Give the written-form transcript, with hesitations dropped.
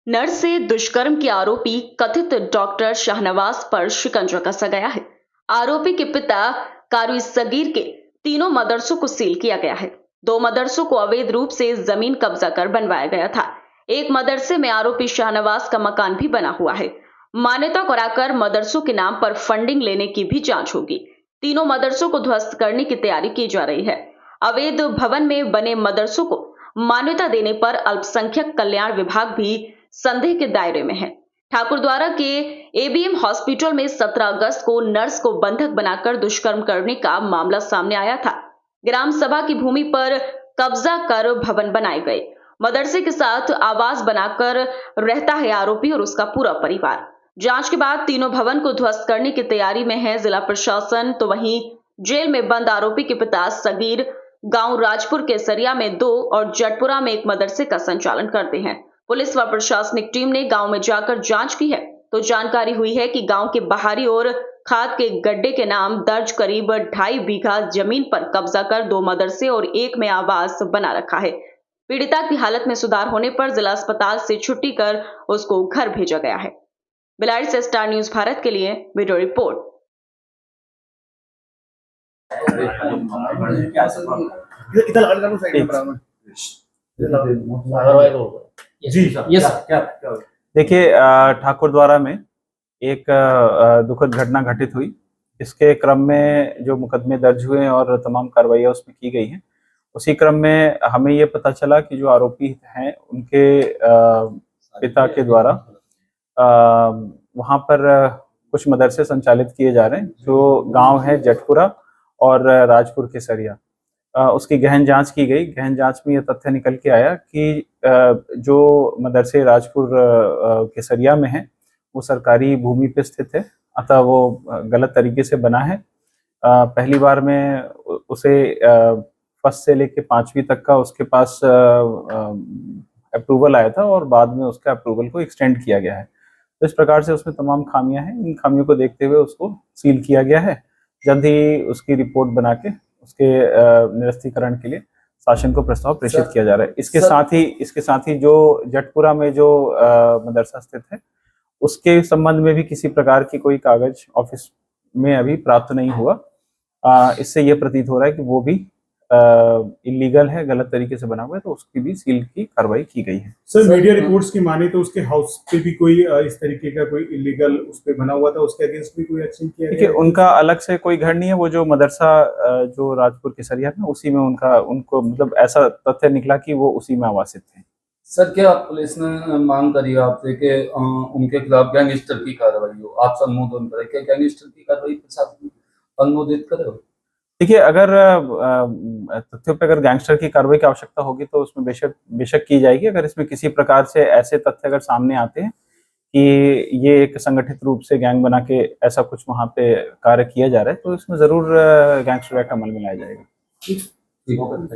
Nurse से दुष्कर्म के आरोपी कथित डॉक्टर शाहनवाज पर शिकंजा कसा गया है। आरोपी के पिता कारी सगीर के तीनों मदरसों को सील किया गया है। 2 मदरसों को अवैध रूप से जमीन कब्जा कर बनवाया गया था। एक मदरसे में आरोपी शाहनवाज का मकान भी बना हुआ है। मान्यता कराकर मदरसों के नाम पर फंडिंग लेने की भी जांच होगी। तीनों मदरसों को ध्वस्त करने की तैयारी की जा रही है। अवैध भवन में बने मदरसों को मान्यता देने पर अल्पसंख्यक कल्याण विभाग भी संदेह के दायरे में है। ठाकुरद्वारा के एबीएम हॉस्पिटल में 17 अगस्त को नर्स को बंधक बनाकर दुष्कर्म करने का मामला सामने आया था। ग्राम सभा की भूमि पर कब्जा कर भवन बनाए गए। मदरसे के साथ आवास बनाकर रहता है आरोपी और उसका पूरा परिवार। जांच के बाद तीनों भवन को ध्वस्त करने की तैयारी में है जिला प्रशासन। तो वहीं जेल में बंद आरोपी के पिता सगीर गांव राजपुर केसरिया में 2 और जटपुरा में 1 मदरसे का संचालन करते हैं। पुलिस व प्रशासनिक टीम ने गांव में जाकर जांच की है तो जानकारी हुई है कि गांव के बाहरी और खाद के गड्ढे के नाम दर्ज करीब 2.5 बीघा जमीन पर कब्जा कर 2 मदरसे और 1 में आवास बना रखा है। पीड़िता की हालत में सुधार होने पर जिला अस्पताल से छुट्टी कर उसको घर भेजा गया है। बिलाड़ी से स्टार न्यूज भारत के लिए वीडियो रिपोर्ट। देखिए, ठाकुरद्वारा में एक दुखद घटना घटित हुई। इसके क्रम में जो मुकदमे दर्ज हुए और तमाम कार्रवाइयाँ उसमें की गई हैं, उसी क्रम में हमें ये पता चला कि जो आरोपी हैं उनके पिता के द्वारा वहाँ पर कुछ मदरसे संचालित किए जा रहे हैं, जो गांव है जटपुरा और राजपुर केसरिया। उसकी गहन जांच की गई। गहन जांच में यह तथ्य निकल के आया कि जो मदरसे राजपुर केसरिया में है वो सरकारी भूमि पे स्थित है, अतः वो गलत तरीके से बना है। पहली बार में उसे फर्स्ट से लेके 5वीं तक का उसके पास अप्रूवल आया था और बाद में उसका अप्रूवल को एक्सटेंड किया गया है। तो इस प्रकार से उसमें तमाम खामियां हैं। इन खामियों को देखते हुए उसको सील किया गया है। जल्द ही उसकी रिपोर्ट बना के उसके निरस्तीकरण के लिए शासन को प्रस्ताव प्रेषित किया जा रहा है। इसके साथ ही जो जटपुरा में जो मदरसा स्थित है उसके संबंध में भी किसी प्रकार की कोई कागज ऑफिस में अभी प्राप्त नहीं हुआ। इससे यह प्रतीत हो रहा है कि वो भी इलीगल है, गलत तरीके से बना हुआ है, तो उसकी भी सील की कार्रवाई की गई है। सर, मीडिया रिपोर्ट्स की माने तो उसके हाउस पे भी कोई इस तरीके का कोई इलीगल उस पे बना हुआ था, उसके अगेंस्ट भी कोई एक्शन किया गया? देखिए, उनका अलग से कोई घर नहीं है। वो जो मदरसा जो राजपुर केसरिया है उसी में उनको मतलब ऐसा तथ्य निकला कि वो उसी में आवासित थे। सर, क्या पुलिस ने मांग करी आपसे कि उनके खिलाफ गैंगस्टर की कार्रवाई हो? आप संबोधन करें, क्या गैंगस्टर की कार्रवाई प्रशासन अनुमोदित करे? देखिए, अगर तथ्यों पे अगर गैंगस्टर की कार्रवाई की आवश्यकता होगी तो उसमें बेशक की जाएगी। अगर इसमें किसी प्रकार से ऐसे तथ्य अगर सामने आते हैं कि ये एक संगठित रूप से गैंग बना के ऐसा कुछ वहां पे कार्य किया जा रहा है तो इसमें जरूर गैंगस्टर एक्ट अमल में लाया जाएगा। ठीक है।